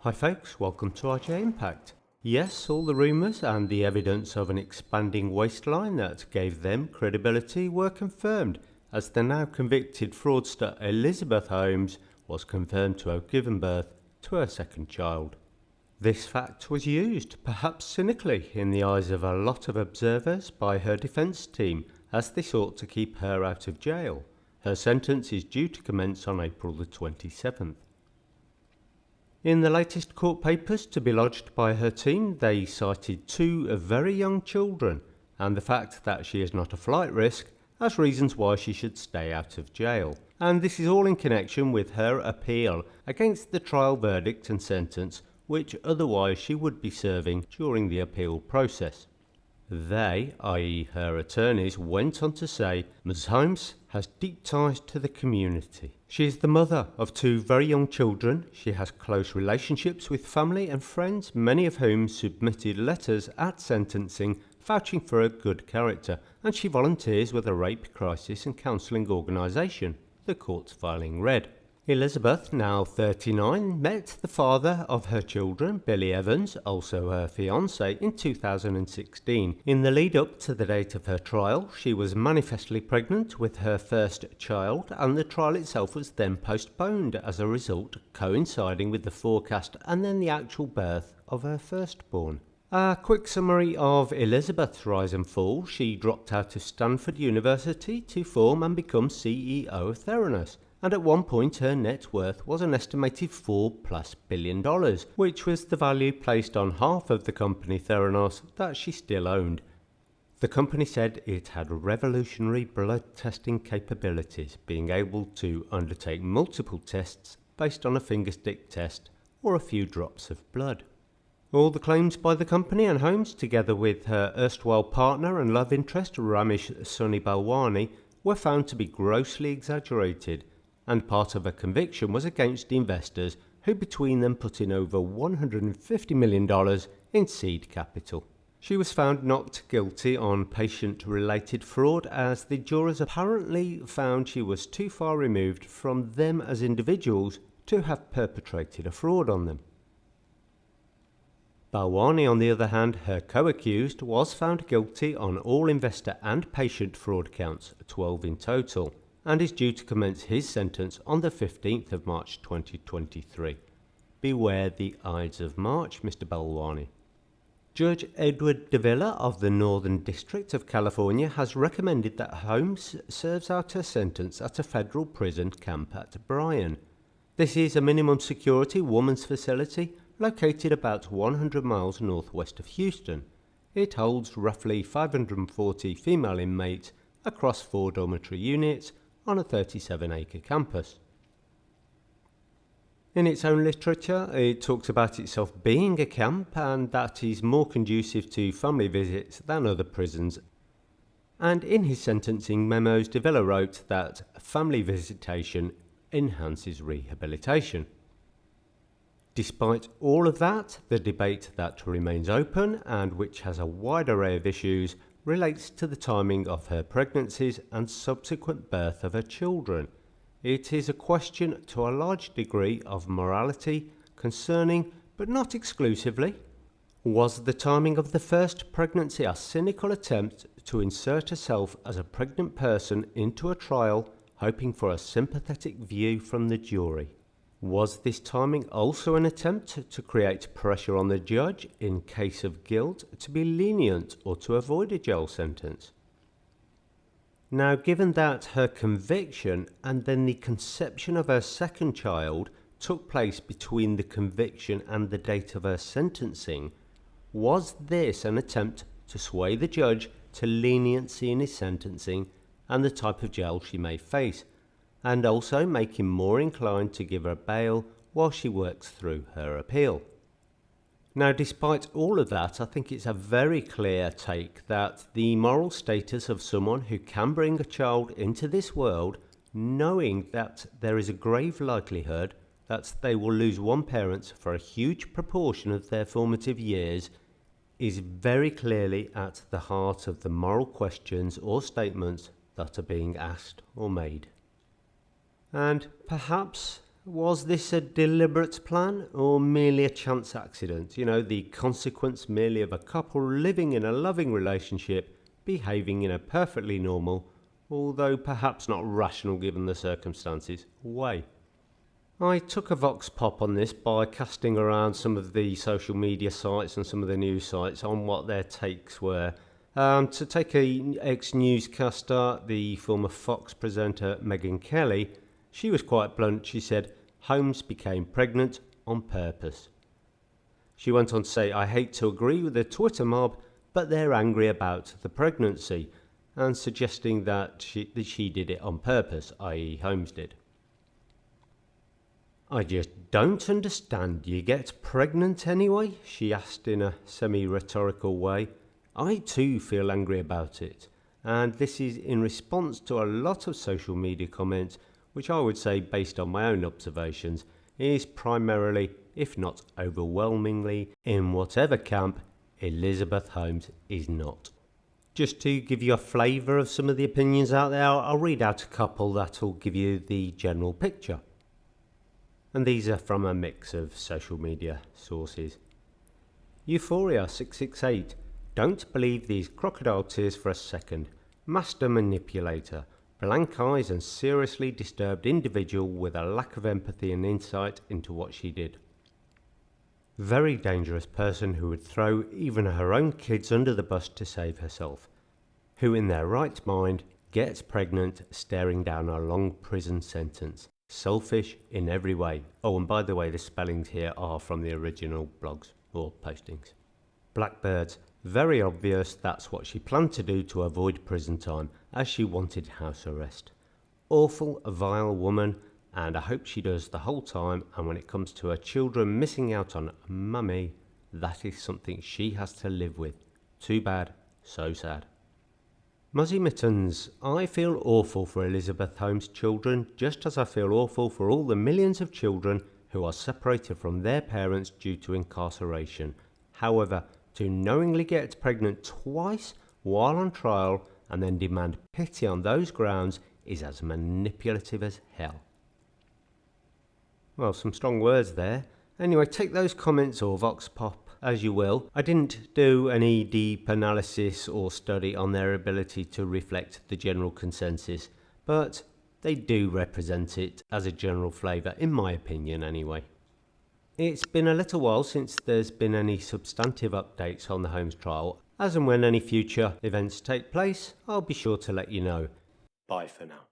Hi folks, welcome to RJA Impact. Yes, all the rumours and the evidence of an expanding waistline that gave them credibility were confirmed, as the now convicted fraudster Elizabeth Holmes was confirmed to have given birth to her second child. This fact was used, perhaps cynically, in the eyes of a lot of observers by her defence team as they sought to keep her out of jail. Her sentence is due to commence on April the 27th. In the latest court papers to be lodged by her team, they cited two very young children and the fact that she is not a flight risk as reasons why she should stay out of jail. And this is all in connection with her appeal against the trial verdict and sentence which otherwise she would be serving during the appeal process. They, i.e. her attorneys, went on to say Ms. Holmes has deep ties to the community. She is the mother of two very young children. She has close relationships with family and friends, many of whom submitted letters at sentencing vouching for her good character, and she volunteers with a rape crisis and counselling organisation, the court's filing read. Elizabeth, now 39, met the father of her children, Billy Evans, also her fiancé, in 2016. In the lead up to the date of her trial, she was manifestly pregnant with her first child, and the trial itself was then postponed as a result, coinciding with the forecast and then the actual birth of her firstborn. A quick summary of Elizabeth's rise and fall. She dropped out of Stanford University to form and become CEO of Theranos. And at one point her net worth was an estimated $4+ billion, which was the value placed on half of the company Theranos that she still owned. The company said it had revolutionary blood testing capabilities, being able to undertake multiple tests based on a fingerstick test or a few drops of blood. All the claims by the company and Holmes, together with her erstwhile partner and love interest Ramesh Sunny Balwani, were found to be grossly exaggerated, and part of a conviction was against investors who between them put in over $150 million in seed capital. She was found not guilty on patient-related fraud, as the jurors apparently found she was too far removed from them as individuals to have perpetrated a fraud on them. Balwani, on the other hand, her co-accused, was found guilty on all investor and patient fraud counts, 12 in total, and is due to commence his sentence on the 15th of March 2023. Beware the Ides of March, Mr. Balwani. Judge Edward Davila of the Northern District of California has recommended that Holmes serves out her sentence at a federal prison camp at Bryan. This is a minimum security women's facility located about 100 miles northwest of Houston. It holds roughly 540 female inmates across 4 dormitory units on a 37-acre campus. In its own literature, it talks about itself being a camp and that is more conducive to family visits than other prisons. And in his sentencing memos, Davila wrote that family visitation enhances rehabilitation. Despite all of that, the debate that remains open and which has a wide array of issues relates to the timing of her pregnancies and subsequent birth of her children. It is a question to a large degree of morality concerning, but not exclusively, was the timing of the first pregnancy a cynical attempt to insert herself as a pregnant person into a trial, hoping for a sympathetic view from the jury? Was this timing also an attempt to create pressure on the judge in case of guilt to be lenient or to avoid a jail sentence? Now, given that her conviction and then the conception of her second child took place between the conviction and the date of her sentencing, was this an attempt to sway the judge to leniency in his sentencing and the type of jail she may face, and also make him more inclined to give her bail while she works through her appeal? Now, despite all of that, I think it's a very clear take that the moral status of someone who can bring a child into this world, knowing that there is a grave likelihood that they will lose one parent for a huge proportion of their formative years, is very clearly at the heart of the moral questions or statements that are being asked or made. And perhaps Was this a deliberate plan or merely a chance accident? The consequence merely of a couple living in a loving relationship, behaving in a perfectly normal, although perhaps not rational given the circumstances, way. I took a vox pop on this by casting around some of the social media sites and some of the news sites on what their takes were. To take a ex-newscaster, the former Fox presenter Megyn Kelly, she was quite blunt. She said, Holmes became pregnant on purpose. She went on to say, I hate to agree with the Twitter mob, but they're angry about the pregnancy, and suggesting that she did it on purpose, i.e. Holmes did. I just don't understand. You get pregnant anyway? She asked in a semi-rhetorical way. I too feel angry about it, and this is in response to a lot of social media comments, which I would say, based on my own observations, is primarily, if not overwhelmingly, in whatever camp Elizabeth Holmes is not. Just to give you a flavour of some of the opinions out there, I'll read out a couple that'll give you the general picture. And these are from a mix of social media sources. Euphoria 668. Don't believe these crocodile tears for a second. Master manipulator. Blank eyes and seriously disturbed individual with a lack of empathy and insight into what she did. Very dangerous person who would throw even her own kids under the bus to save herself. Who in their right mind gets pregnant staring down a long prison sentence. Selfish in every way. Oh, and by the way, the spellings here are from the original blogs or postings. Blackbirds. Very obvious that's what she planned to do to avoid prison time, as she wanted house arrest. Awful, vile woman, and I hope she does the whole time, and when it comes to her children missing out on mummy, that is something she has to live with. Too bad, so sad. Muzzy Mittens. I feel awful for Elizabeth Holmes' children, just as I feel awful for all the millions of children who are separated from their parents due to incarceration. However, to knowingly get pregnant twice while on trial and then demand pity on those grounds is as manipulative as hell. Well, some strong words there. Anyway, take those comments or vox pop as you will. I didn't do any deep analysis or study on their ability to reflect the general consensus, but they do represent it as a general flavour, in my opinion anyway. It's been a little while since there's been any substantive updates on the Holmes trial. As and when any future events take place, I'll be sure to let you know. Bye for now.